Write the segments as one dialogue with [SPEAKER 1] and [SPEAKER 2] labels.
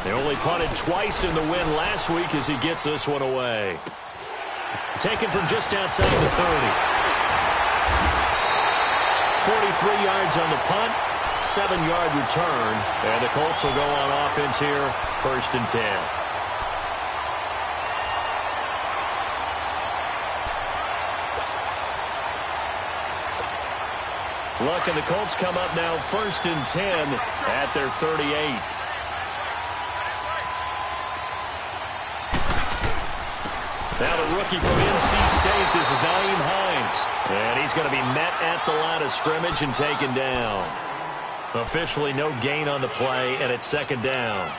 [SPEAKER 1] They only punted twice in the win last week as he gets this one away. Taken from just outside the 30. 43 yards on the punt, 7-yard return, and the Colts will go on offense here, 1st and 10. Luck and the Colts come up now 1st and 10 at their 38. Now the rookie from NC State, this is Nyheim Hines. And he's going to be met at the line of scrimmage and taken down. Officially no gain on the play, and it's 2nd down.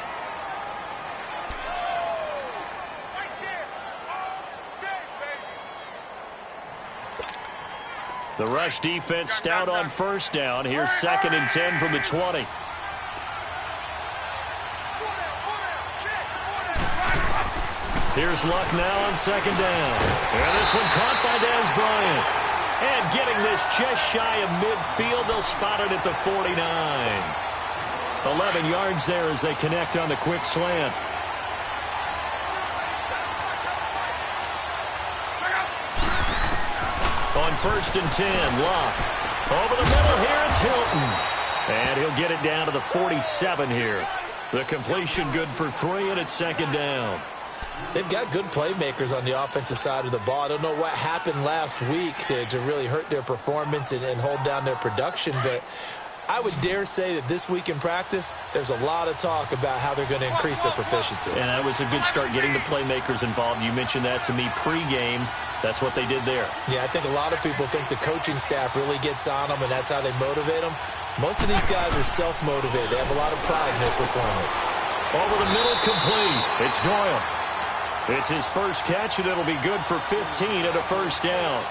[SPEAKER 1] The rush defense stout on 1st down. Here's 2nd and 10 from the 20. Here's Luck now on 2nd down. And this one caught by Dez Bryant. And getting this just shy of midfield, they'll spot it at the 49. 11 yards there as they connect on the quick slant. On 1st and 10, Luck. Over the middle here, it's Hilton. And he'll get it down to the 47 here. The completion good for 3, and it's 2nd down.
[SPEAKER 2] They've got good playmakers on the offensive side of the ball. I don't know what happened last week to really hurt their performance and hold down their production, but I would dare say that this week in practice, there's a lot of talk about how they're going to increase their proficiency.
[SPEAKER 1] And that was a good start getting the playmakers involved. You mentioned that to me pregame. That's what they did there.
[SPEAKER 2] Yeah, I think a lot of people think the coaching staff really gets on them, and that's how they motivate them. Most of these guys are self-motivated. They have a lot of pride in their performance.
[SPEAKER 1] Over the middle, complete. It's Doyle. It's his first catch, and it'll be good for 15 and a 1st down.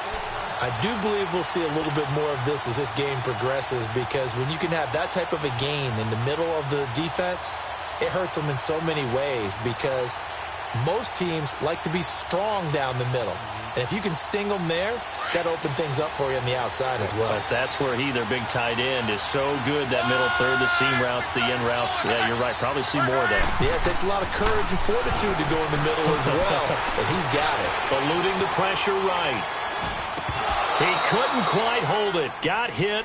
[SPEAKER 2] I do believe we'll see a little bit more of this as this game progresses, because when you can have that type of a gain in the middle of the defense, it hurts them in so many ways, because most teams like to be strong down the middle. And if you can sting them there, that opens things up for you on the outside as well.
[SPEAKER 1] But that's where their big tight end, is so good, that middle third, the seam routes, the end routes. Yeah, you're right. Probably see more of that.
[SPEAKER 2] Yeah, it takes a lot of courage and fortitude to go in the middle as well, and he's got it.
[SPEAKER 1] Eluding the pressure right. He couldn't quite hold it. Got hit.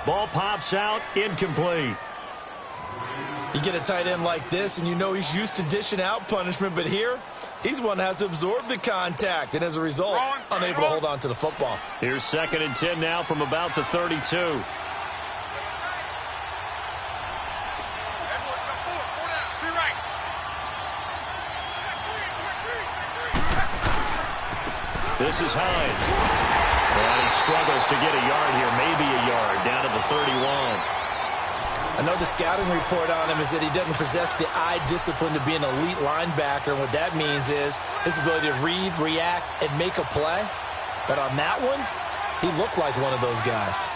[SPEAKER 1] Ball pops out. Incomplete.
[SPEAKER 2] You get a tight end like this, and you know he's used to dishing out punishment, but here, he's one that has to absorb the contact, and as a result, unable to hold on to the football.
[SPEAKER 1] Here's 2nd and 10 now from about the 32. This is Hines. And he struggles to get a yard here, maybe a yard, down to the 31.
[SPEAKER 2] I know the scouting report on him is that he doesn't possess the eye discipline to be an elite linebacker, and what that means is his ability to read, react, and make a play. But on that one, he looked like one of those guys.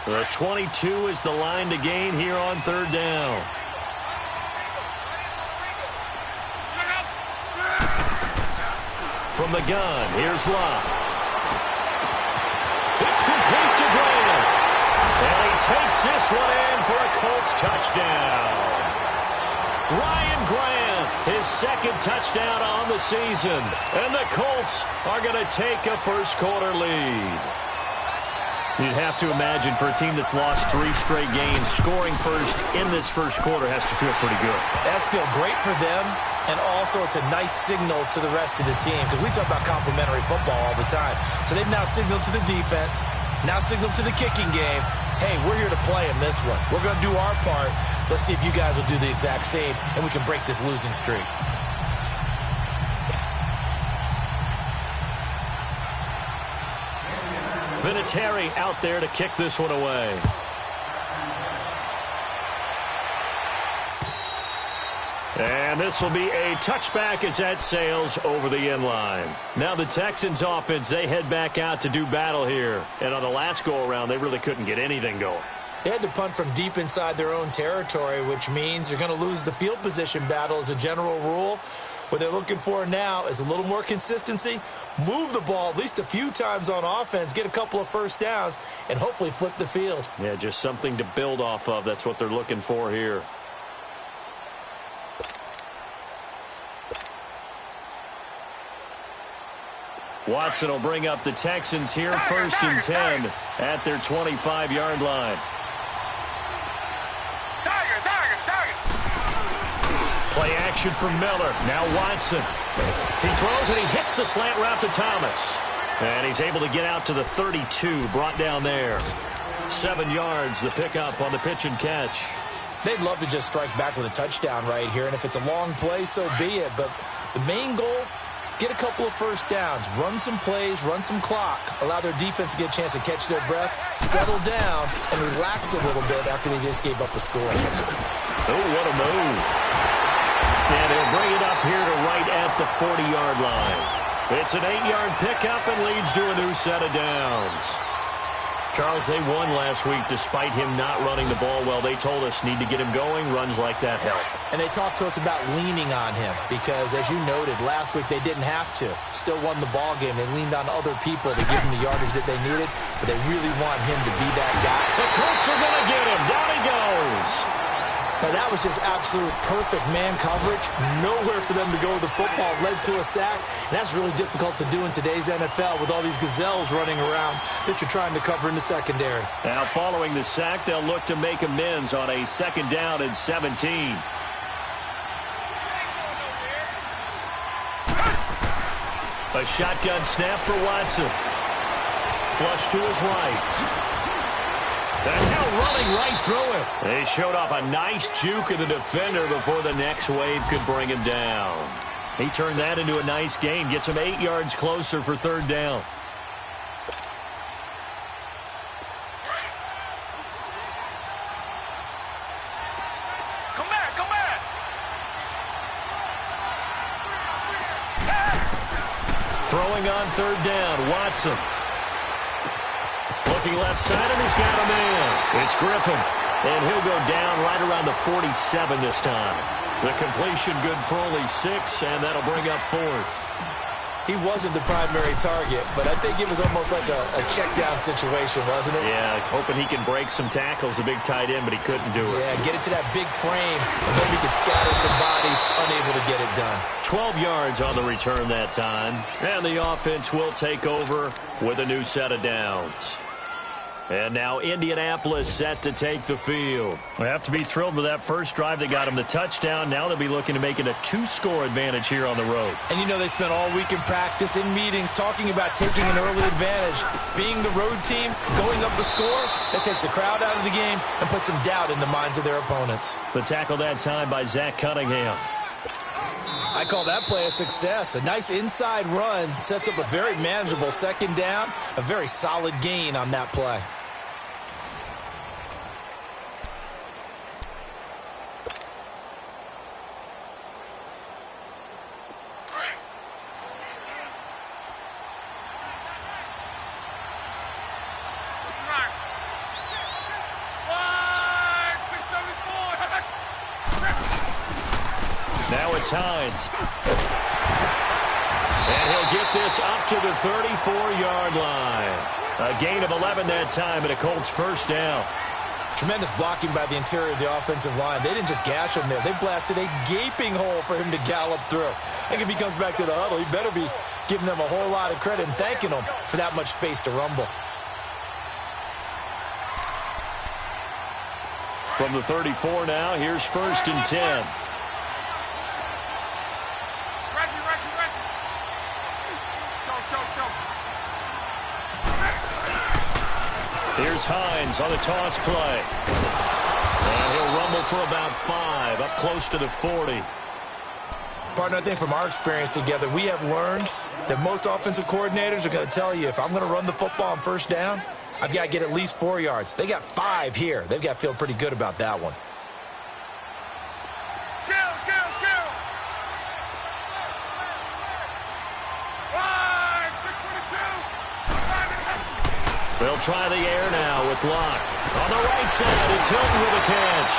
[SPEAKER 1] The 22 is the line to gain here on 3rd down. From the gun, here's Locke. It's complete to Graham. And he takes this one in for a Colts touchdown. Ryan Graham, his 2nd touchdown on the season. And the Colts are going to take a first-quarter lead. You'd have to imagine for a team that's lost 3 straight games, scoring first in this first quarter has to feel pretty good.
[SPEAKER 2] That's feel great for them, and also it's a nice signal to the rest of the team, because we talk about complimentary football all the time. So they've now signaled to the defense, now signaled to the kicking game, hey, we're here to play in this one. We're going to do our part. Let's see if you guys will do the exact same, and we can break this losing streak.
[SPEAKER 1] Vinatieri out there to kick this one away. And this will be a touchback as that sails over the end line. Now the Texans offense, they head back out to do battle here. And on the last go-around, they really couldn't get anything going.
[SPEAKER 2] They had to punt from deep inside their own territory, which means you're going to lose the field position battle as a general rule. What they're looking for now is a little more consistency, move the ball at least a few times on offense, get a couple of first downs, and hopefully flip the field.
[SPEAKER 1] Yeah, just something to build off of. That's what they're looking for here. Watson will bring up the Texans here, 1st and 10 at their 25-yard line. Play action from Miller. Now Watson. He throws and he hits the slant route to Thomas. And he's able to get out to the 32, brought down there. 7 yards, the pickup on the pitch and catch.
[SPEAKER 2] They'd love to just strike back with a touchdown right here, and if it's a long play, so be it. But the main goal, get a couple of first downs, run some plays, run some clock, allow their defense to get a chance to catch their breath, settle down, and relax a little bit after they just gave up a score.
[SPEAKER 1] Oh, what a move. And he'll bring it up here to right at the 40-yard line. It's an 8-yard pickup and leads to a new set of downs. Charles, they won last week despite him not running the ball well. They told us need to get him going. Runs like that help.
[SPEAKER 2] And they talked to us about leaning on him because, as you noted, last week they didn't have to. Still won the ball game. They leaned on other people to give him the yardage that they needed, but they really want him to be that guy.
[SPEAKER 1] The Colts are going to get him. Down he goes.
[SPEAKER 2] Now, that was just absolute perfect man coverage. Nowhere for them to go with the football. Led to a sack. And that's really difficult to do in today's NFL with all these gazelles running around that you're trying to cover in the secondary.
[SPEAKER 1] Now, following the sack, they'll look to make amends on a 2nd down and 17. A shotgun snap for Watson. Flush to his right. And now running right through it. They showed off a nice juke of the defender before the next wave could bring him down. He turned that into a nice gain. Gets him 8 yards closer for 3rd down.
[SPEAKER 3] Come back.
[SPEAKER 1] Throwing on 3rd down, Watson. Looking left side, and he's got a man. It's Griffin, and he'll go down right around the 47 this time. The completion good for only 6, and that'll bring up 4th.
[SPEAKER 2] He wasn't the primary target, but I think it was almost like a check-down situation, wasn't it?
[SPEAKER 1] Yeah, hoping he can break some tackles, the big tight end, but he couldn't do it.
[SPEAKER 2] Yeah, get it to that big frame, and hope he could scatter some bodies, unable to get it done.
[SPEAKER 1] 12 yards on the return that time, and the offense will take over with a new set of downs. And now Indianapolis set to take the field. They have to be thrilled with that first drive. They got him the touchdown. Now they'll be looking to make it a 2-score advantage here on the road.
[SPEAKER 2] And you know they spent all week in practice, in meetings, talking about taking an early advantage. Being the road team, going up a score, that takes the crowd out of the game and puts some doubt in the minds of their opponents.
[SPEAKER 1] The tackle that time by Zach Cunningham.
[SPEAKER 2] I call that play a success. A nice inside run sets up a very manageable 2nd down, a very solid gain on that play.
[SPEAKER 1] Now it's Hines. And he'll get this up to the 34-yard line. A gain of 11 that time and a Colts 1st down.
[SPEAKER 2] Tremendous blocking by the interior of the offensive line. They didn't just gash him there. They blasted a gaping hole for him to gallop through. I think if he comes back to the huddle, he better be giving them a whole lot of credit and thanking them for that much space to rumble.
[SPEAKER 1] From the 34 now, here's 1st and 10. Here's Hines on the toss play. And he'll rumble for about 5, up close to the 40.
[SPEAKER 2] Partner, I think from our experience together, we have learned that most offensive coordinators are going to tell you, if I'm going to run the football on 1st down, I've got to get at least 4 yards. They got 5 here. They've got to feel pretty good about that one.
[SPEAKER 1] They'll try the air now with Locke. On the right side, it's Hilton with a catch.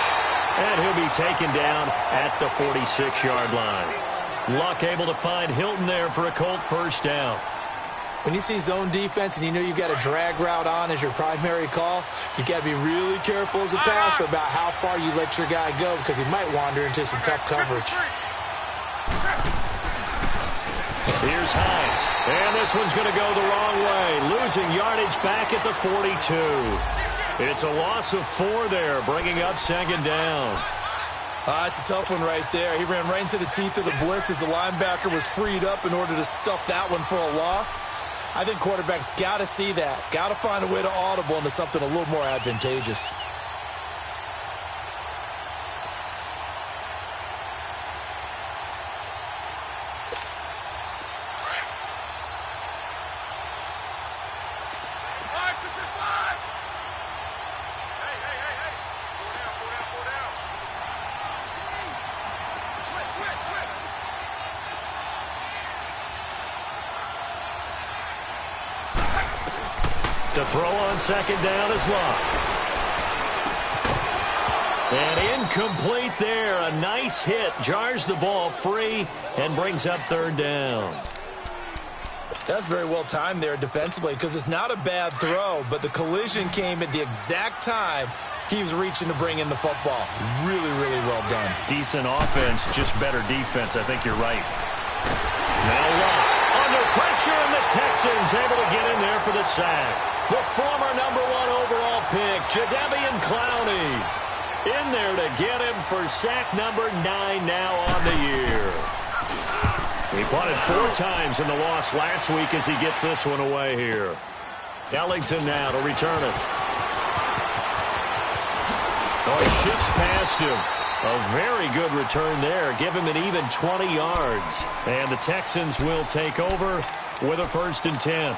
[SPEAKER 1] And he'll be taken down at the 46-yard line. Luck able to find Hilton there for a Colt first down.
[SPEAKER 2] When you see zone defense and you know you've got a drag route on as your primary call, you've got to be really careful as a passer about how far you let your guy go because he might wander into some tough coverage.
[SPEAKER 1] Here's Hines. And this one's going to go the wrong way. Losing yardage back at the 42. It's a loss of 4 there, bringing up second down.
[SPEAKER 2] It's a tough one right there. He ran right into the teeth of the blitz as the linebacker was freed up in order to stuff that one for a loss. I think quarterbacks got to see that. Got to find a way to audible into something a little more advantageous.
[SPEAKER 1] To throw on second down is Luck. And incomplete there. A nice hit. Jars the ball free and brings up third down.
[SPEAKER 2] That's very well timed there defensively because it's not a bad throw, but the collision came at the exact time he was reaching to bring in the football. Really, really well done.
[SPEAKER 1] Decent offense, just better defense. I think you're right. Now Luck under pressure, and the Texans able to get in there for the sack. The former number 1 overall pick, Jadeveon Clowney, in there to get him for sack number 9 now on the year. He punted 4 times in the loss last week as he gets this one away here. Ellington now to return it. Oh, he shifts past him. A very good return there. Give him an even 20 yards. And the Texans will take over with a 1st and 10.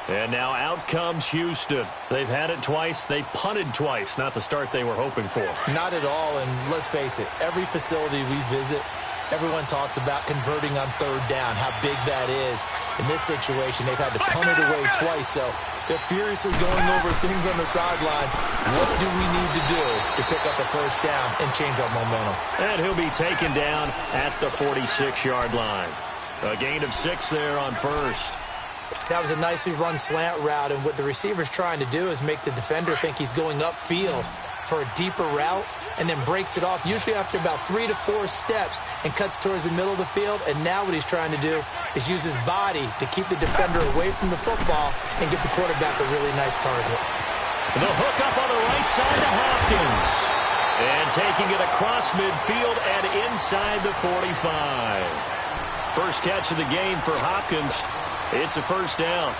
[SPEAKER 1] And now out comes Houston. They've had it twice. They've punted twice. Not the start they were hoping for.
[SPEAKER 2] Not at all, and let's face it, every facility we visit, everyone talks about converting on 3rd down, how big that is. In this situation, they've had to punt it away twice, so they're furiously going over things on the sidelines. What do we need to do to pick up a 1st down and change our momentum?
[SPEAKER 1] And he'll be taken down at the 46-yard line. A gain of 6 there on 1st.
[SPEAKER 2] That was a nicely run slant route, and what the receiver's trying to do is make the defender think he's going upfield for a deeper route and then breaks it off, usually after about 3 to 4 steps, and cuts towards the middle of the field. And now what he's trying to do is use his body to keep the defender away from the football and give the quarterback a really nice target.
[SPEAKER 1] The hook up on the right side to Hopkins. And taking it across midfield and inside the 45. First catch of the game for Hopkins. It's a 1st down.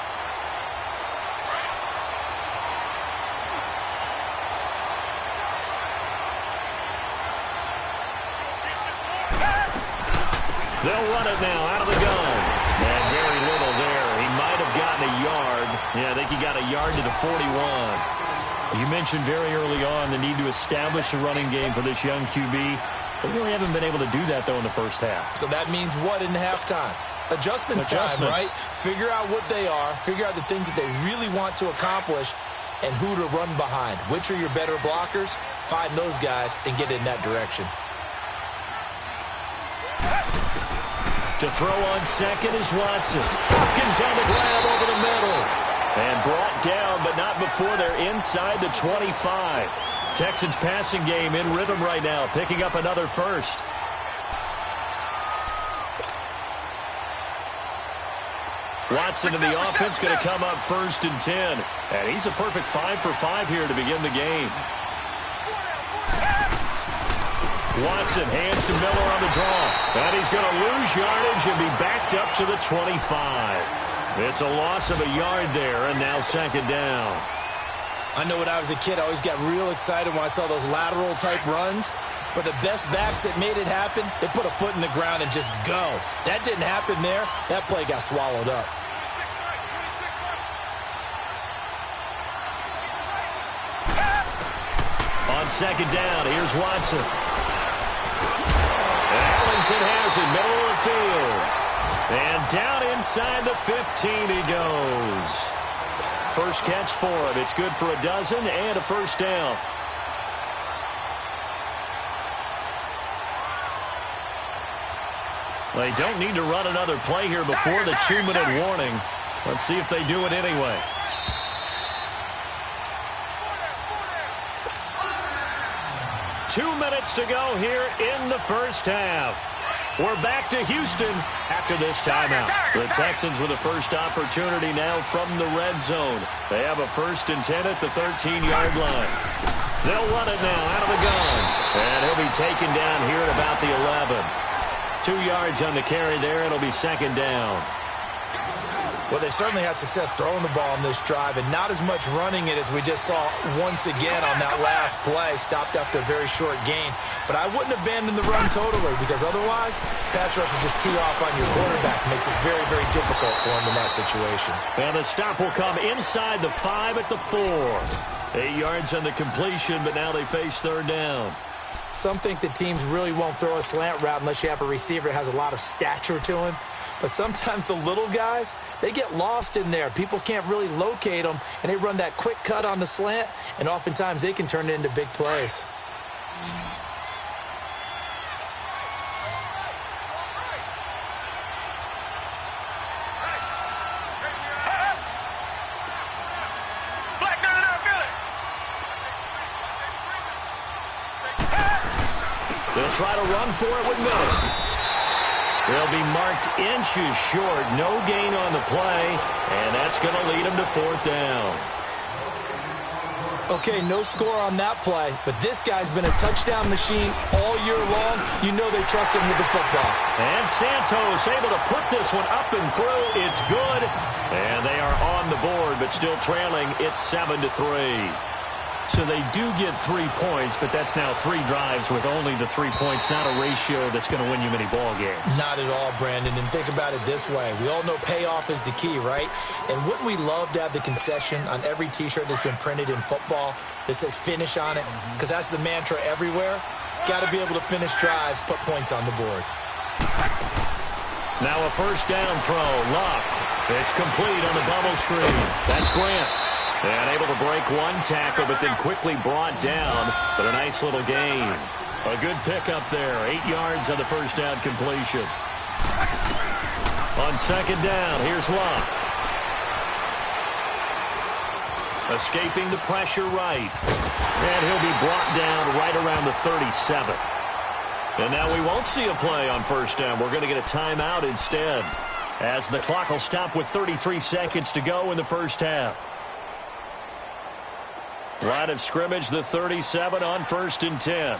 [SPEAKER 1] They'll run it now out of the gun. And very little there. He might have gotten a yard. Yeah, I think he got a yard to the 41. You mentioned very early on the need to establish a running game for this young QB. They really haven't been able to do that, though, in the first half.
[SPEAKER 2] So that means what in halftime? Adjustments time, right? Figure out what they are, figure out the things that they really want to accomplish, and who to run behind. Which are your better blockers? Find those guys and get in that direction.
[SPEAKER 1] To throw on second is Watson. Hopkins on the grab over the middle. And brought down, but not before they're inside the 25. Texans passing game in rhythm right now, picking up another 1st. Watson in the offense going to come up 1st and 10. And he's a perfect 5 for 5 here to begin the game. Watson hands to Miller on the draw. And he's going to lose yardage and be backed up to the 25. It's a loss of a yard there, and now 2nd down.
[SPEAKER 2] I know when I was a kid, I always got real excited when I saw those lateral-type runs. But the best backs that made it happen, they put a foot in the ground and just go. That didn't happen there. That play got swallowed up.
[SPEAKER 1] On 2nd down, here's Watson. Ellington has it, middle of the field. And down inside the 15 he goes. first catch for him. It's good for a dozen and a first down. They don't need to run another play here before the 2-minute warning. Let's see if they do it anyway. Two minutes to go here in the first half. We're back to Houston after this timeout. The Texans with a first opportunity now from the red zone. They have a 1st and 10 at the 13-yard line. They'll run it now out of the gun. And he'll be taken down here at about the 11. 2 yards on the carry there. It'll be 2nd down.
[SPEAKER 2] Well, they certainly had success throwing the ball on this drive, and not as much running it as we just saw once again on that last play. Stopped after a very short gain. But I wouldn't abandon the run totally, because otherwise, pass rush is just tee off on your quarterback. It makes it very, very difficult for him in that situation.
[SPEAKER 1] And the stop will come inside the 5 at the 4. 8 yards on the completion, but now they face 3rd down.
[SPEAKER 2] Some think that teams really won't throw a slant route unless you have a receiver that has a lot of stature to him. But sometimes the little guys, they get lost in there. People can't really locate them, and they run that quick cut on the slant, and oftentimes they can turn it into big plays.
[SPEAKER 1] They'll try to run for it with Miller. They'll be marked inches short. No gain on the play, and that's going to lead them to 4th down.
[SPEAKER 2] Okay, no score on that play, but this guy's been a touchdown machine all year long. You know they trust him with the football.
[SPEAKER 1] And Santos able to put this one up and through. It's good. And they are on the board, but still trailing. It's 7-3. So they do get 3 points, but that's now 3 drives with only the 3 points, not a ratio that's going to win you many ball games.
[SPEAKER 2] Not at all, Brandon. And think about it this way. We all know payoff is the key, right? And wouldn't we love to have the concession on every T-shirt that's been printed in football that says finish on it? Because that's the mantra everywhere. Got to be able to finish drives, put points on the board.
[SPEAKER 1] Now a first down throw. Luck. It's complete on the bubble screen. That's Grant. And able to break one tackle, but then quickly brought down. But a nice little gain. A good pickup there. 8 yards on the first down completion. On 2nd down, here's Luck. Escaping the pressure right. And he'll be brought down right around the 37. And now we won't see a play on first down. We're going to get a timeout instead, as the clock will stop with 33 seconds to go in the first half. Line of scrimmage, the 37 on 1st and 10.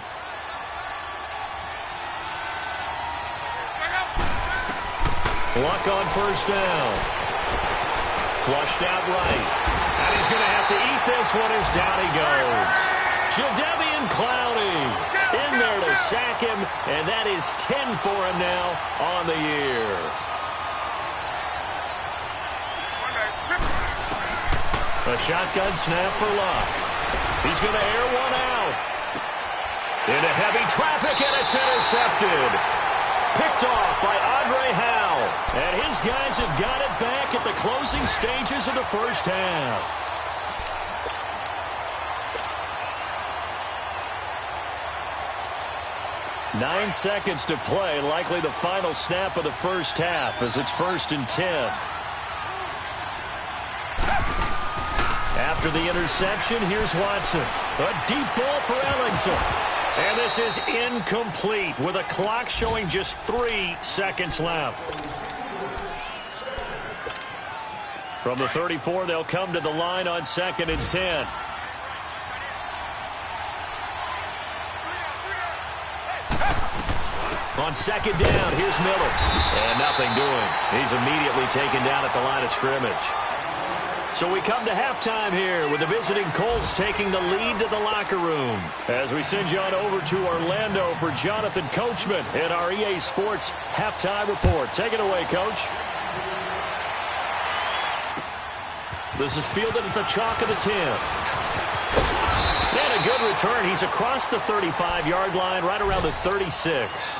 [SPEAKER 1] Luck on first down. Flushed out right. And he's going to have to eat this one as down he goes. Jadeveon Clowney in there to sack him, and that is 10 for him now on the year. A shotgun snap for Luck. He's going to air one out. Into heavy traffic, and it's intercepted. Picked off by Andre Howe. And his guys have got it back at the closing stages of the first half. Nine seconds to play, likely the final snap of the first half as it's 1st and 10. After the interception, here's Watson. A deep ball for Ellington. And this is incomplete with a clock showing just 3 seconds left. From the 34, they'll come to the line on 2nd and 10. On 2nd down, here's Miller. And nothing doing. He's immediately taken down at the line of scrimmage. So we come to halftime here with the visiting Colts taking the lead to the locker room. As we send you on over to Orlando for Jonathan Coachman in our EA Sports Halftime Report. Take it away, Coach. This is fielded at the chalk of the 10. And a good return. He's across the 35-yard line, right around the 36.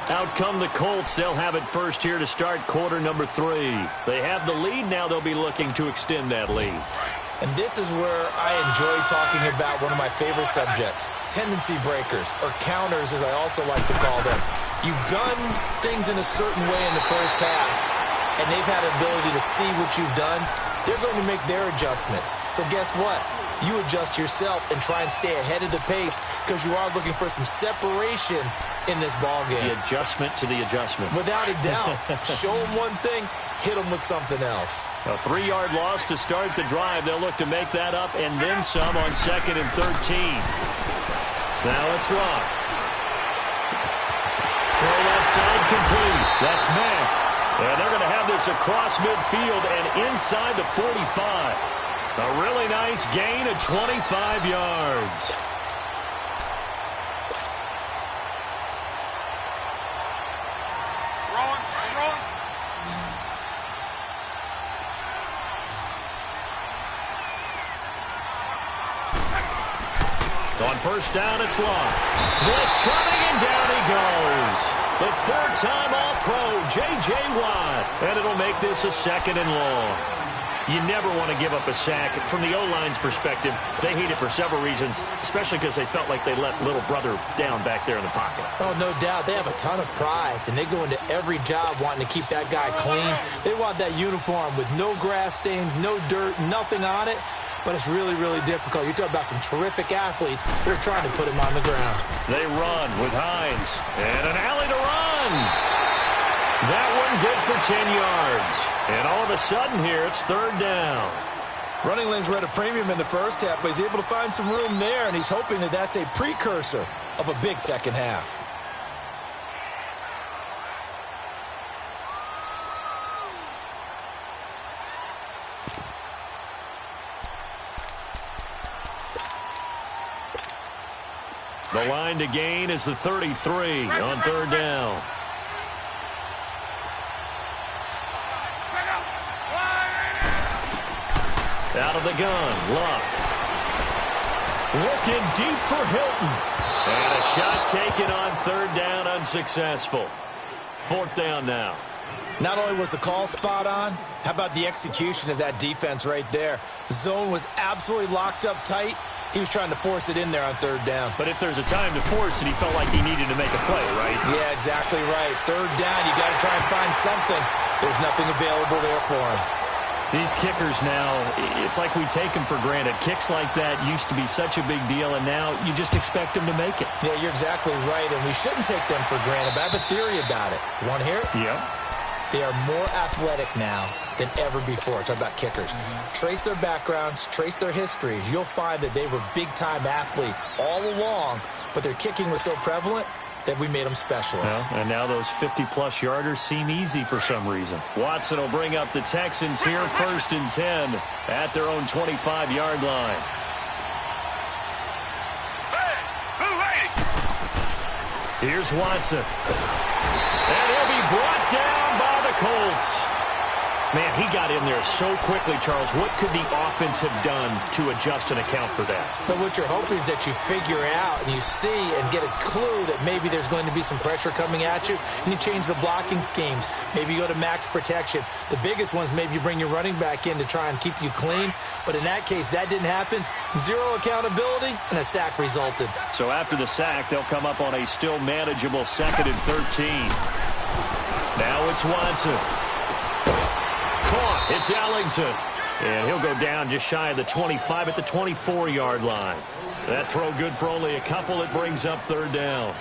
[SPEAKER 1] Out come the Colts. They'll have it first here to start quarter number 3. They have the lead. Now they'll be looking to extend that lead.
[SPEAKER 2] And this is where I enjoy talking about one of my favorite subjects, tendency breakers, or counters as I also like to call them. You've done things in a certain way in the first half, and they've had an ability to see what you've done. They're going to make their adjustments. So guess what? You adjust yourself and try and stay ahead of the pace because you are looking for some separation in this ball game.
[SPEAKER 1] The adjustment to the adjustment.
[SPEAKER 2] Without a doubt. Show them one thing, hit them with something else.
[SPEAKER 1] A 3-yard loss to start the drive. They'll look to make that up and then some on 2nd and 13. Now it's Locke. Throw left side complete. That's Mack. And they're going to have this across midfield and inside the 45. A really nice gain of 25 yards. On first down, it's Locke. Blitz coming, and down he goes. The 4-time All-Pro, J.J. Watt. And it'll make this a 2nd and long. You never want to give up a sack. From the O-line's perspective, they hate it for several reasons, especially because they felt like they let little brother down back there in the pocket.
[SPEAKER 2] Oh, no doubt. They have a ton of pride, and they go into every job wanting to keep that guy clean. They want that uniform with no grass stains, no dirt, nothing on it. But it's really, really difficult. You're talking about some terrific athletes. They're trying to put him on the ground.
[SPEAKER 1] They run with Hines. And an alley to run. That one good for 10 yards. And all of a sudden here, it's 3rd down.
[SPEAKER 2] Running lanes were at a premium in the first half, but he's able to find some room there, and he's hoping that that's a precursor of a big second half.
[SPEAKER 1] The line to gain is the 33 on 3rd down. Out of the gun, Locke. Looking deep for Hilton. And a shot taken on 3rd down, unsuccessful. 4th down now.
[SPEAKER 2] Not only was the call spot on, how about the execution of that defense right there? The zone was absolutely locked up tight. He was trying to force it in there on 3rd down.
[SPEAKER 1] But if there's a time to force it, he felt like he needed to make a play, right?
[SPEAKER 2] Yeah, exactly right. 3rd down, you got to try and find something. There's nothing available there for him.
[SPEAKER 1] These kickers now, it's like we take them for granted. Kicks like that used to be such a big deal, and now you just expect them to make it.
[SPEAKER 2] Yeah, you're exactly right, and we shouldn't take them for granted, but I have a theory about it. You want to hear it?
[SPEAKER 1] Yep.
[SPEAKER 2] They are more athletic now than ever before. Talk about kickers. Trace their backgrounds, trace their histories. You'll find that they were big-time athletes all along, but their kicking was so prevalent that we made them specialists.
[SPEAKER 1] Well, and now those 50-plus yarders seem easy for some reason. Watson will bring up the Texans here 1st and 10 at their own 25-yard line. Here's Watson. And he'll be brought down by the Colts. Man, he got in there so quickly, Charles. What could the offense have done to adjust and account for that?
[SPEAKER 2] But what you're hoping is that you figure out and you see and get a clue that maybe there's going to be some pressure coming at you, and you change the blocking schemes. Maybe you go to max protection. The biggest ones, maybe you bring your running back in to try and keep you clean. But in that case, that didn't happen. Zero accountability, and a sack resulted.
[SPEAKER 1] So after the sack, they'll come up on a still manageable 2nd and 13. Now it's Watson. Caught. It's Ellington. And he'll go down just shy of the 25 at the 24-yard line. That throw good for only a couple. It brings up 3rd down.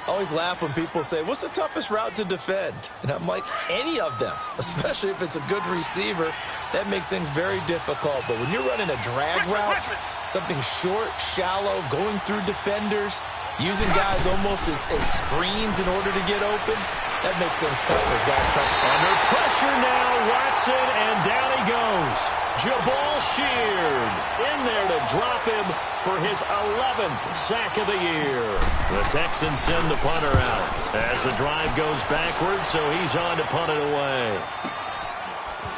[SPEAKER 2] I always laugh when people say, what's the toughest route to defend? And I'm like, any of them, especially if it's a good receiver. That makes things very difficult. But when you're running a drag route, something short, shallow, going through defenders, using guys almost as screens in order to get open, that makes things tough for guys trying.
[SPEAKER 1] Under pressure now, Watson, and down he goes. Jabal Sheard in there to drop him for his 11th sack of the year. The Texans send the punter out as the drive goes backwards, so he's on to punt it away.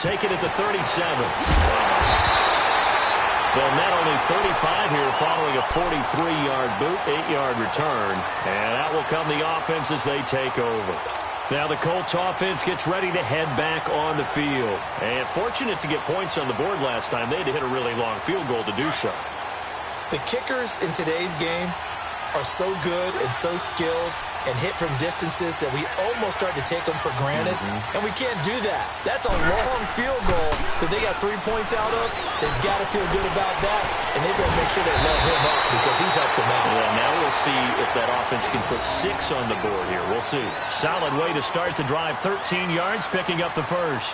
[SPEAKER 1] Take it at the 37. They'll net only 35 here following a 43-yard boot, 8-yard return. And that will come the offense as they take over. Now the Colts offense gets ready to head back on the field. And fortunate to get points on the board last time. They had to hit a really long field goal to do so.
[SPEAKER 2] The kickers in today's game are so good and so skilled and hit from distances that we almost start to take them for granted. And we can't do that. That's a long field goal that they got 3 points out of. They've got to feel good about that, and they've got to make sure they load him up because he's helped them out.
[SPEAKER 1] Well, now we'll see if that offense can put 6 on the board here. We'll see. Solid way to start the drive. 13 yards, picking up the first.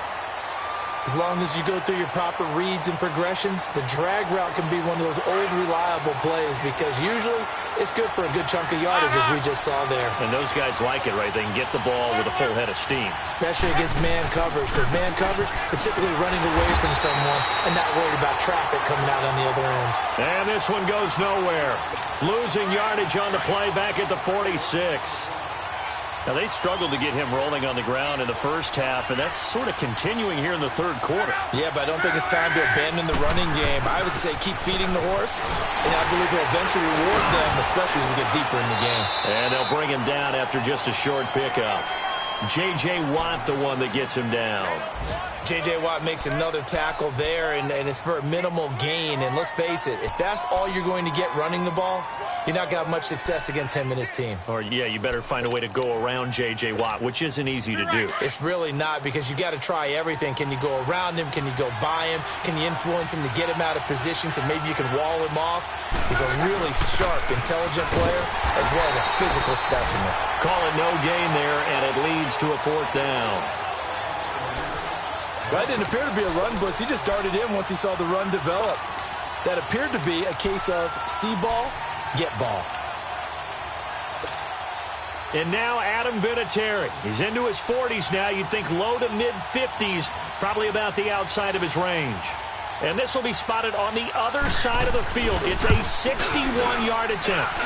[SPEAKER 2] As long as you go through your proper reads and progressions, the drag route can be one of those old reliable plays because usually it's good for a good chunk of yardage, as we just saw there.
[SPEAKER 1] And those guys like it, right? They can get the ball with a full head of steam.
[SPEAKER 2] Especially against man coverage, because man coverage, particularly running away from someone and not worried about traffic coming out on the other end.
[SPEAKER 1] And this one goes nowhere. Losing yardage on the play back at the 46. Now, they struggled to get him rolling on the ground in the first half, and that's sort of continuing here in the third quarter.
[SPEAKER 2] Yeah, but I don't think it's time to abandon the running game. I would say keep feeding the horse, and I believe he'll eventually reward them, especially as we get deeper in the game.
[SPEAKER 1] And they'll bring him down after just a short pickup. J.J. Watt, the one that gets him down.
[SPEAKER 2] J.J. Watt makes another tackle there, and it's for a minimal gain. And let's face it, if that's all you're going to get running the ball, you're not going to have much success against him and his team.
[SPEAKER 1] Or, yeah, you better find a way to go around J.J. Watt, which isn't easy to do.
[SPEAKER 2] It's really not, because you got to try everything. Can you go around him? Can you go by him? Can you influence him to get him out of position so maybe you can wall him off? He's a really sharp, intelligent player, as well as a physical specimen.
[SPEAKER 1] Call it no gain there, and it leads to a 4th down.
[SPEAKER 2] Well, it didn't appear to be a run blitz. He just darted in once he saw the run develop. That appeared to be a case of see ball, get ball.
[SPEAKER 1] And now Adam Vinatieri. He's into his 40s now. You'd think low to mid-50s, probably about the outside of his range. And this will be spotted on the other side of the field. It's a 61-yard attempt.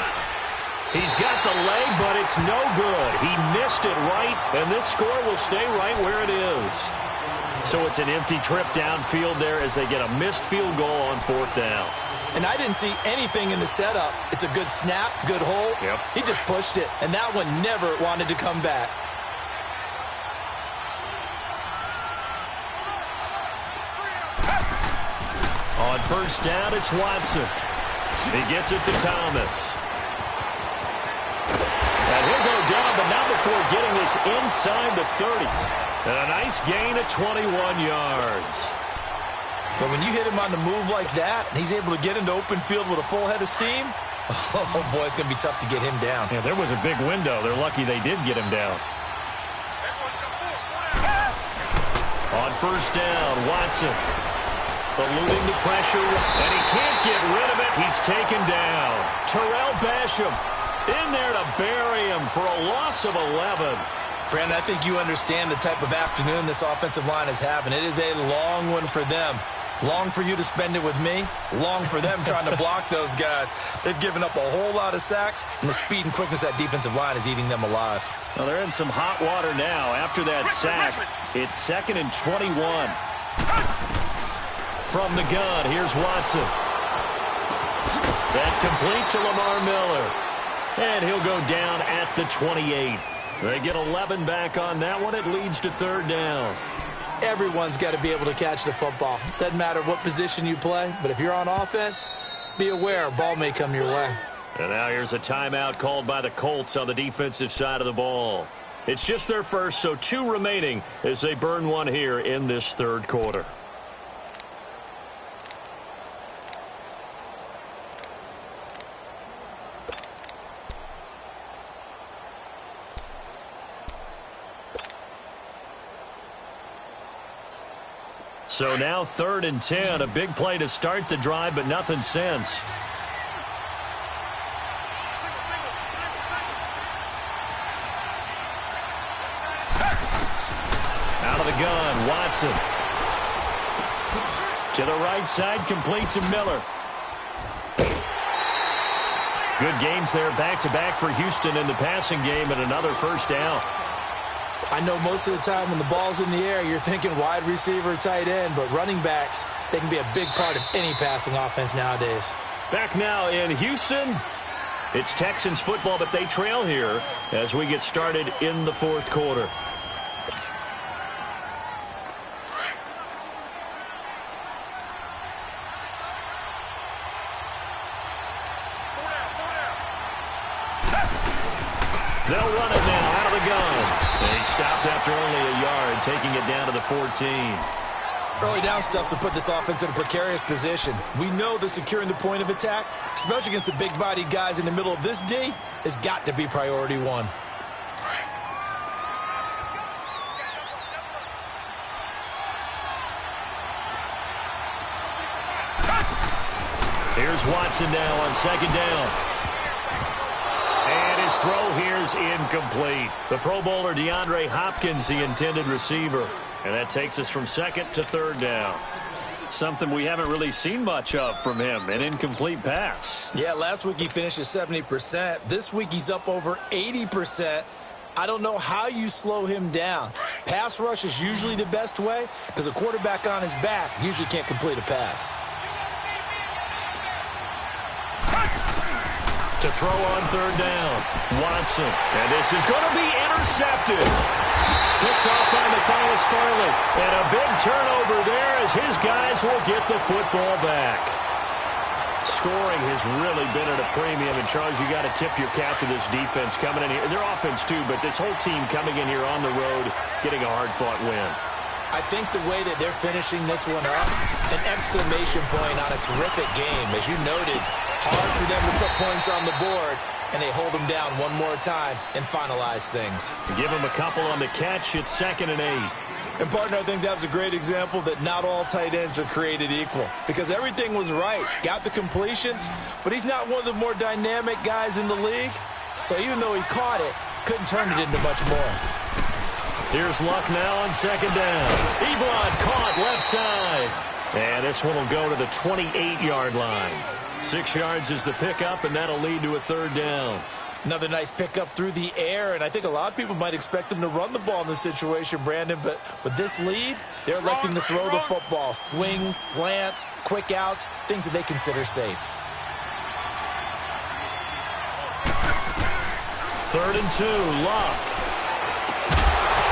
[SPEAKER 1] He's got the leg, but it's no good. He missed it right, and this score will stay right where it is. So it's an empty trip downfield there as they get a missed field goal on 4th down.
[SPEAKER 2] And I didn't see anything in the setup. It's a good snap, good hole.
[SPEAKER 1] Yep.
[SPEAKER 2] He just pushed it, and that one never wanted to come back.
[SPEAKER 1] On 1st down, it's Watson. He gets it to Thomas. And he'll go down, but not before getting this inside the 30. And a nice gain of 21 yards.
[SPEAKER 2] But when you hit him on the move like that, and he's able to get into open field with a full head of steam, oh, boy, it's going to be tough to get him down.
[SPEAKER 1] Yeah, there was a big window. They're lucky they did get him down. On 1st down, Watson eluding the pressure, and he can't get rid of it. He's taken down. Terrell Basham in there to bury him for a loss of 11.
[SPEAKER 2] Brandon, I think you understand the type of afternoon this offensive line is having. It is a long one for them. Long for you to spend it with me. Long for them trying to block those guys. They've given up a whole lot of sacks, and the speed and quickness of that defensive line is eating them alive.
[SPEAKER 1] Well, they're in some hot water now. After that sack, it's 2nd and 21. From the gun, here's Watson. That complete to Lamar Miller. And he'll go down at the 28. They get 11 back on that one. It leads to 3rd down.
[SPEAKER 2] Everyone's got to be able to catch the football. Doesn't matter what position you play, but if you're on offense, be aware a ball may come your way.
[SPEAKER 1] And now here's a timeout called by the Colts on the defensive side of the ball. It's just their first, so 2 remaining as they burn one here in this 3rd quarter. So now 3rd and 10, a big play to start the drive, but nothing since. Out of the gun, Watson. To the right side, complete to Miller. Good gains there, back-to-back for Houston in the passing game, and another 1st down.
[SPEAKER 2] I know most of the time when the ball's in the air, you're thinking wide receiver, tight end, but running backs, they can be a big part of any passing offense nowadays.
[SPEAKER 1] Back now in Houston, It's Texans football, but they trail here as we get started in the fourth quarter. They'll run it now out of the gun. And he stopped after only a yard, taking it down to the 14.
[SPEAKER 2] Early down stuff to put this offense in a precarious position. We know that securing the point of attack, especially against the big-bodied guys in the middle of this D, has got to be priority one.
[SPEAKER 1] Here's Watson now on second down. And his throw here is incomplete. The Pro Bowler DeAndre Hopkins, the intended receiver. And that takes us from second to third down. Something we haven't really seen much of from him, an incomplete pass.
[SPEAKER 2] Yeah, last week he finished at 70%. This week he's up over 80%. I don't know how you slow him down. Pass rush is usually the best way because a quarterback on his back usually can't complete a pass.
[SPEAKER 1] To throw on third down, Watson. And this is going to be intercepted. Picked off by Matthias Farley. And a big turnover there as his guys will get the football back. Scoring has really been at a premium. And, Charles, you got to tip your cap to this defense coming in here. Their offense, too, but this whole team coming in here on the road, getting a hard-fought win.
[SPEAKER 2] I think the way that they're finishing this one up, an exclamation point on a terrific game. As you noted, hard for them to put points on the board, and they hold them down one more time and finalize things.
[SPEAKER 1] Give them a couple on the catch. It's 2nd and 8.
[SPEAKER 2] And, partner, I think that was a great example that not all tight ends are created equal because everything was right. Got the completion, but he's not one of the more dynamic guys in the league. So even though he caught it, couldn't turn it into much more.
[SPEAKER 1] Here's Luck now on second down. Ebron caught left side. And this one will go to the 28-yard line. 6 yards is the pickup, and that'll lead to a third down.
[SPEAKER 2] Another nice pickup through the air, and I think a lot of people might expect him to run the ball in this situation, Brandon, but with this lead, they're electing to throw the football. Swings, slants, quick outs, things that they consider safe.
[SPEAKER 1] 3rd and 2, Luck.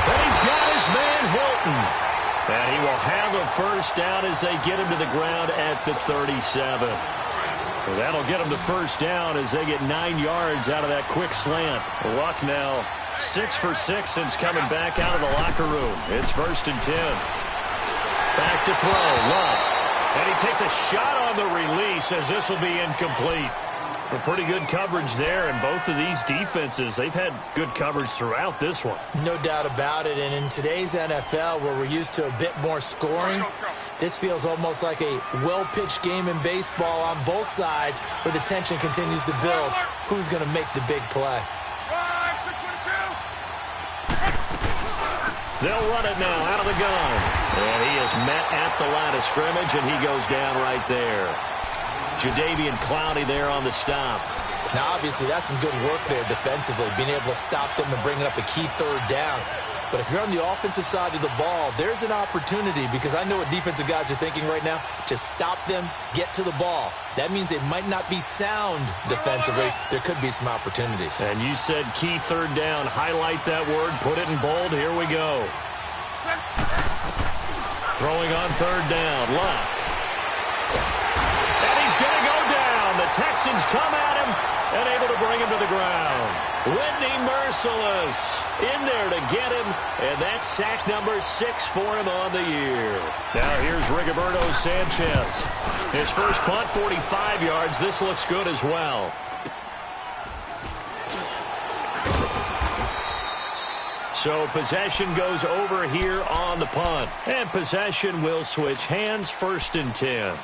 [SPEAKER 1] And he's got his man Hilton. And he will have a first down as they get him to the ground at the 37. Well, that'll get them to first down as they get 9 yards out of that quick slant. Luck now 6 for 6 since coming back out of the locker room. It's 1st and 10. Back to throw, Luck. And he takes a shot on the release as this will be incomplete. A pretty good coverage there, and both of these defenses, they've had good coverage throughout this one.
[SPEAKER 2] No doubt about it, and in today's NFL, where we're used to a bit more scoring, this feels almost like a well-pitched game in baseball on both sides where the tension continues to build. Who's going to make the big play?
[SPEAKER 1] They'll run it now out of the gun. And he is met at the line of scrimmage, and he goes down right there. Jadeveon Clowney there on the stop.
[SPEAKER 2] Now, obviously, that's some good work there defensively, being able to stop them and bringing up a key third down. But if you're on the offensive side of the ball, there's an opportunity because I know what defensive guys are thinking right now. Just stop them, get to the ball. That means they might not be sound defensively. There could be some opportunities.
[SPEAKER 1] And you said key third down. Highlight that word. Put it in bold. Here we go. Throwing on third down. Luck. And he's going to go down. The Texans come at him and able to bring him to the ground. Whitney Merciless in there to get him, and that's sack number 6 for him on the year. Now here's Rigoberto Sanchez. His first punt, 45 yards. This looks good as well. So possession goes over here on the punt, and possession will switch hands. 1st and 10.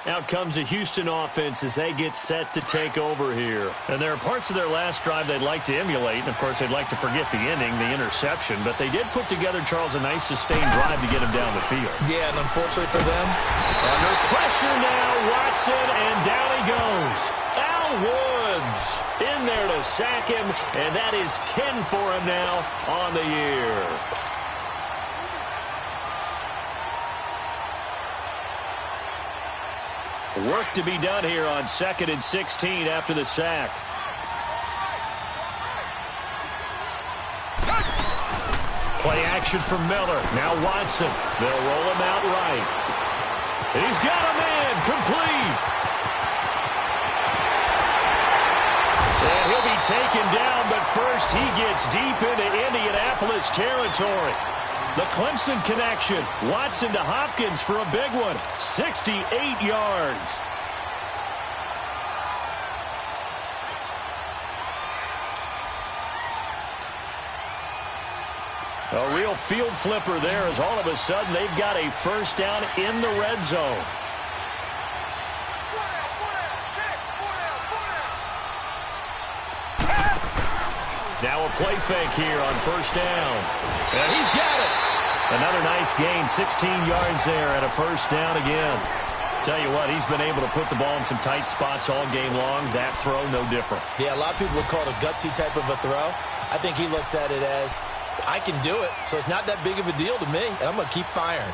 [SPEAKER 1] Out comes the Houston offense as they get set to take over here. And there are parts of their last drive they'd like to emulate. And, of course, they'd like to forget the ending, the interception. But they did put together, Charles, a nice sustained drive to get him down the field.
[SPEAKER 2] Yeah, and unfortunately for them.
[SPEAKER 1] Under pressure now, Watson, and down he goes. Al Woods in there to sack him. And that is 10 for him now on the year. Work to be done here on 2nd and 16 after the sack. Play action from Miller. Now Watson. They'll roll him out right. And he's got a man. Complete. And he'll be taken down, but first he gets deep into Indianapolis territory. The Clemson connection. Watson to Hopkins for a big one. 68 yards. A real field flipper there as all of a sudden they've got a first down in the red zone. Now a play fake here on first down. And he's got it. Another nice gain, 16 yards there and a first down again. Tell you what, he's been able to put the ball in some tight spots all game long. That throw, no different.
[SPEAKER 2] Yeah, a lot of people would call it a gutsy type of a throw. I think he looks at it as, I can do it, so it's not that big of a deal to me, and I'm going to keep firing.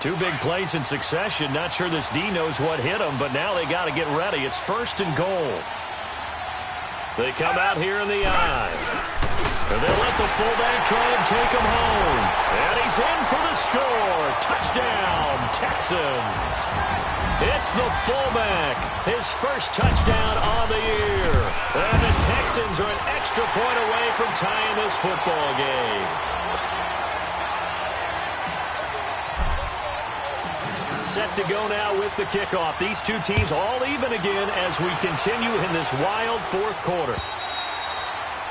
[SPEAKER 1] Two big plays in succession. Not sure this D knows what hit him, but now they got to get ready. It's first and goal. They come out here in the eye. And they'll let the fullback try and take him home. And he's in for the score. Touchdown, Texans. It's the fullback. His first touchdown on the year. And the Texans are an extra point away from tying this football game. Set to go now with the kickoff. These two teams all even again as we continue in this wild fourth quarter.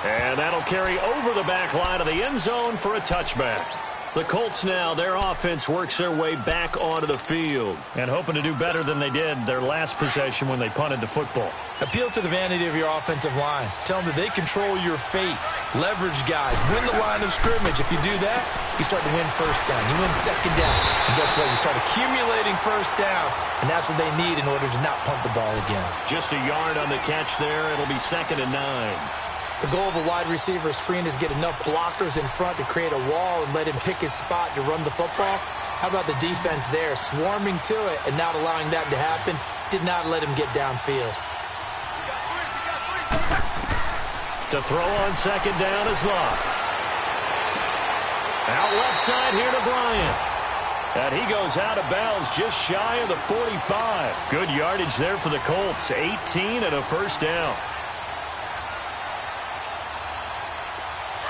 [SPEAKER 1] And that'll carry over the back line of the end zone for a touchback. The Colts now, their offense works their way back onto the field and hoping to do better than they did their last possession when they punted the football.
[SPEAKER 2] Appeal to the vanity of your offensive line. Tell them that they control your fate. Leverage guys. Win the line of scrimmage. If you do that, you start to win first down. You win second down. And guess what? You start accumulating first downs, and that's what they need in order to not punt the ball again.
[SPEAKER 1] Just a yard on the catch there. It'll be 2nd and 9.
[SPEAKER 2] The goal of a wide receiver screen is get enough blockers in front to create a wall and let him pick his spot to run the football. How about the defense there, swarming to it and not allowing that to happen? Did not let him get downfield.
[SPEAKER 1] To throw on 2nd down is Locke. Out left side here to Bryant. And he goes out of bounds just shy of the 45. Good yardage there for the Colts. 18 and a first down.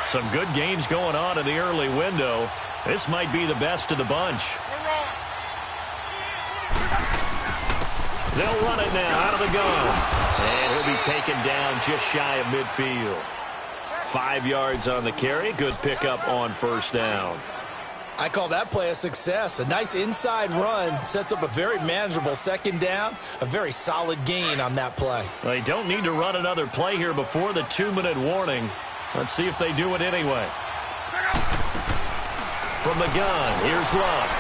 [SPEAKER 1] Some good games going on in the early window. This might be the best of the bunch. They'll run it now out of the gun. And he'll be taken down just shy of midfield. 5 yards on the carry. Good pickup on first down.
[SPEAKER 2] I call that play a success. A nice inside run sets up a very manageable 2nd down. A very solid gain on that play.
[SPEAKER 1] They don't need to run another play here before the 2-minute warning. Let's see if they do it anyway. From the gun, here's Love.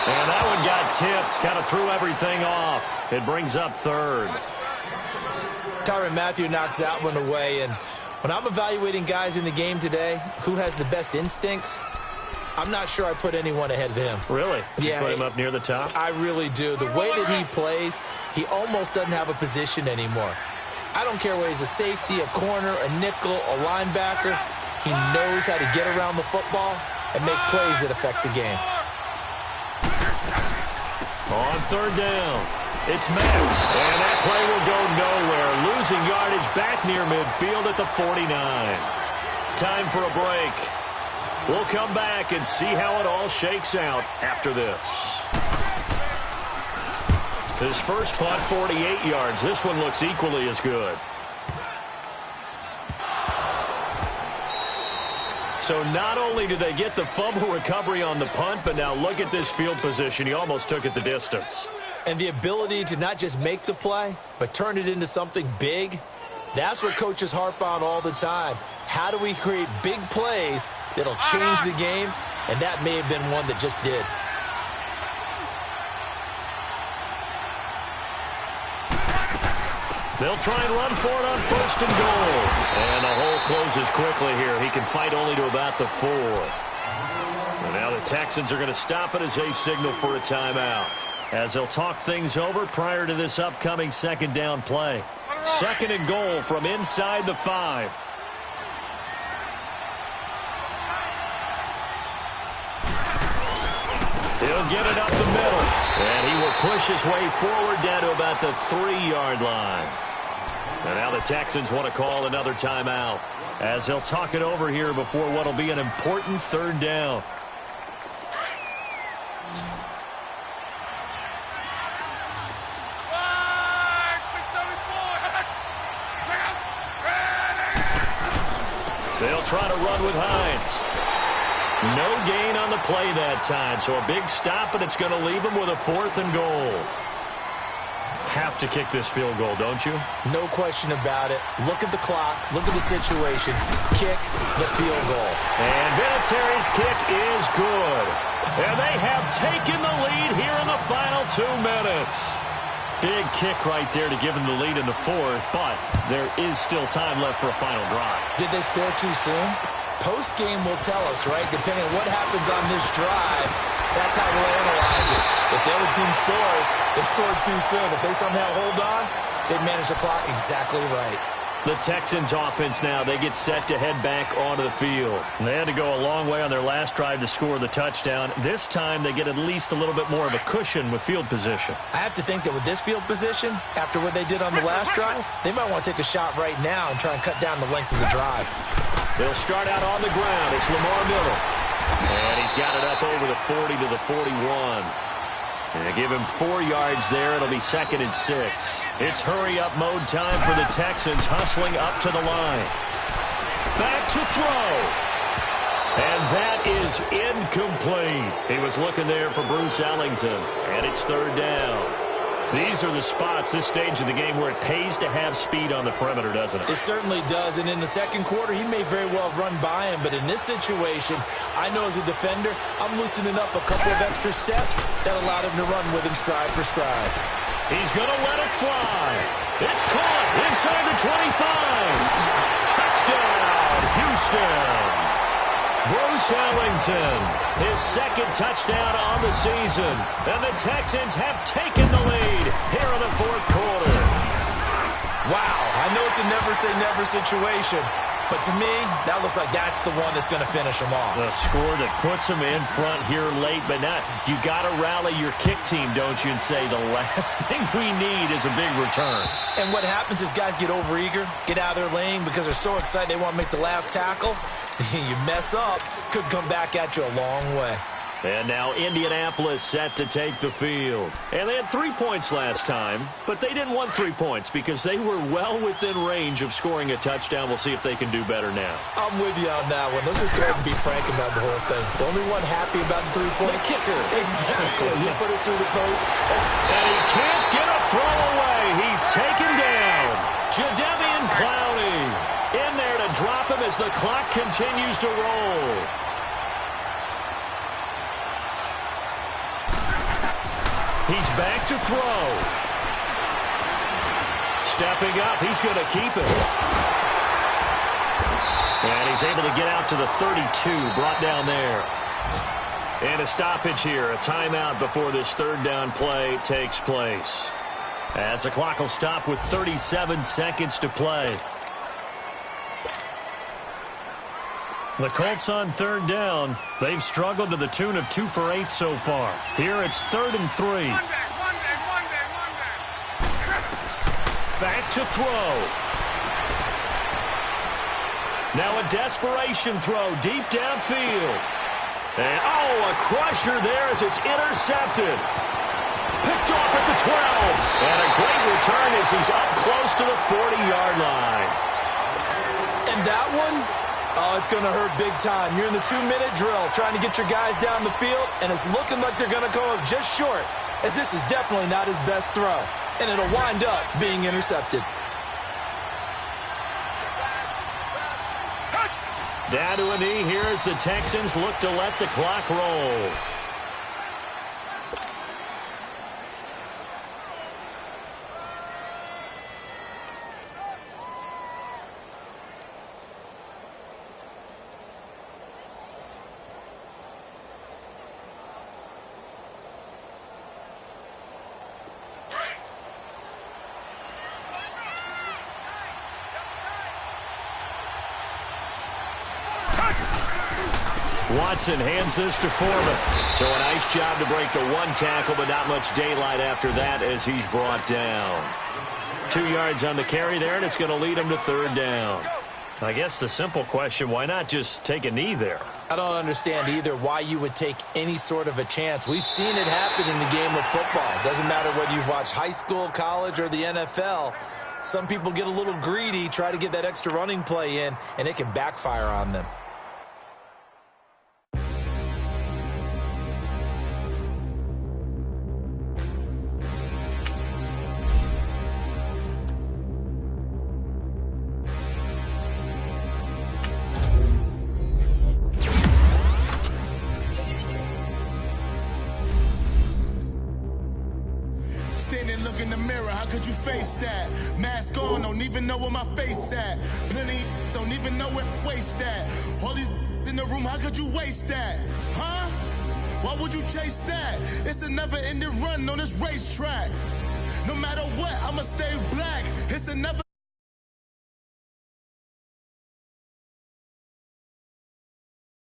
[SPEAKER 1] And that one got tipped. Kind of threw everything off. It brings up 3rd.
[SPEAKER 2] Tyrann Mathieu knocks that one away. And when I'm evaluating guys in the game today, who has the best instincts, I'm not sure I put anyone ahead of him.
[SPEAKER 1] Really?
[SPEAKER 2] Yeah.
[SPEAKER 1] You put him up near the top?
[SPEAKER 2] I really do. The way that he plays, he almost doesn't have a position anymore. I don't care whether he's a safety, a corner, a nickel, a linebacker. He knows how to get around the football and make plays that affect the game.
[SPEAKER 1] On 3rd down, it's Mack. And that play will go nowhere. Losing yardage back near midfield at the 49. Time for a break. We'll come back and see how it all shakes out after this. His first punt, 48 yards. This one looks equally as good. So not only did they get the fumble recovery on the punt, but now look at this field position. He almost took it the distance.
[SPEAKER 2] And the ability to not just make the play, but turn it into something big, that's what coaches harp on all the time. How do we create big plays that'll change the game? And that may have been one that just did.
[SPEAKER 1] They'll try and run for it on 1st and goal. And the hole closes quickly here. He can fight only to about the 4. And now the Texans are going to stop it as they signal for a timeout, as they'll talk things over prior to this upcoming 2nd down play. 2nd and goal from inside the 5. He'll get it up the middle. And he will push his way forward down to about the 3-yard line. And now the Texans want to call another timeout as they'll talk it over here before what will be an important 3rd down. They'll try to run with Hines. No gain on the play that time, so a big stop, and it's going to leave him with a 4th and goal. Have to kick this field goal, don't you?
[SPEAKER 2] No question about it. Look at the clock. Look at the situation. Kick the field goal.
[SPEAKER 1] And Vinatieri's kick is good. And they have taken the lead here in the final 2 minutes. Big kick right there to give them the lead in the 4th, but there is still time left for a final drive.
[SPEAKER 2] Did they score too soon? Post-game will tell us, right? Depending on what happens on this drive, that's how we'll analyze it. If the other team scores, they scored too soon. If they somehow hold on, they manage the clock exactly right.
[SPEAKER 1] The Texans offense now, they get set to head back onto the field. They had to go a long way on their last drive to score the touchdown. This time they get at least a little bit more of a cushion with field position.
[SPEAKER 2] I have to think that with this field position, after what they did on the last drive, they might want to take a shot right now and try and cut down the length of the drive.
[SPEAKER 1] They'll start out on the ground. It's Lamar Miller. And he's got it up over the 40 to the 41. And they give him 4 yards there. It'll be 2nd and 6. It's hurry-up mode time for the Texans, hustling up to the line. Back to throw. And that is incomplete. He was looking there for Bruce Ellington. And it's 3rd down. These are the spots, this stage of the game, where it pays to have speed on the perimeter, doesn't it?
[SPEAKER 2] It certainly does, and in the 2nd quarter, he may very well run by him, but in this situation, I know as a defender, I'm loosening up a couple of extra steps that allowed him to run with him stride for stride.
[SPEAKER 1] He's going to let it fly. It's caught inside the 25. Touchdown, Houston. Bruce Ellington, his 2nd touchdown on the season. And the Texans have taken the lead here in the 4th quarter.
[SPEAKER 2] Wow, I know it's a never-say-never situation, but to me, that looks like that's the one that's going to finish them off.
[SPEAKER 1] The score that puts them in front here late, but not. You got to rally your kick team, don't you, and say the last thing we need is a big return.
[SPEAKER 2] And what happens is guys get overeager, get out of their lane because they're so excited they want to make the last tackle. You mess up, could come back at you a long way.
[SPEAKER 1] And now Indianapolis set to take the field. And they had 3 points last time, but they didn't want 3 points because they were well within range of scoring a touchdown. We'll see if they can do better now.
[SPEAKER 2] I'm with you on that one. Let's just go ahead and be frank about the whole thing. The only one happy about the 3-point?
[SPEAKER 1] The kicker.
[SPEAKER 2] Exactly. You put it through the post.
[SPEAKER 1] And he can't get a throw away. He's taken down. Jadeveon Clowney in there to drop him as the clock continues to roll. He's back to throw. Stepping up, he's going to keep it. And he's able to get out to the 32, brought down there. And a stoppage here, a timeout before this 3rd down play takes place. As the clock will stop with 37 seconds to play. The Colts on 3rd down. They've struggled to the tune of 2 for 8 so far. Here it's 3rd and 3. Back to throw. Now a desperation throw deep downfield. And a crusher there as it's intercepted. Picked off at the 12. And a great return as he's up close to the 40-yard line.
[SPEAKER 2] And that one? Oh, it's going to hurt big time. You're in the 2-minute drill trying to get your guys down the field, and it's looking like they're going to come up just short, as this is definitely not his best throw, and it'll wind up being intercepted.
[SPEAKER 1] Down to a knee here as the Texans look to let the clock roll. Watson hands this to Foreman. So a nice job to break the one tackle, but not much daylight after that as he's brought down. 2 yards on the carry there, and it's going to lead him to third down. I guess the simple question, why not just take a knee there?
[SPEAKER 2] I don't understand either why you would take any sort of a chance. We've seen it happen in the game of football. Doesn't matter whether you've watched high school, college, or the NFL. Some people get a little greedy, try to get that extra running play in, and it can backfire on them.
[SPEAKER 4] Look in the mirror, how could you face that? Mask on, don't even know where my face at. Plenty don't even know where waste at. All these in the room, how could you waste that? Huh? Why would you chase that? It's a never-ending run on this racetrack. No matter what, I'ma stay black. It's a never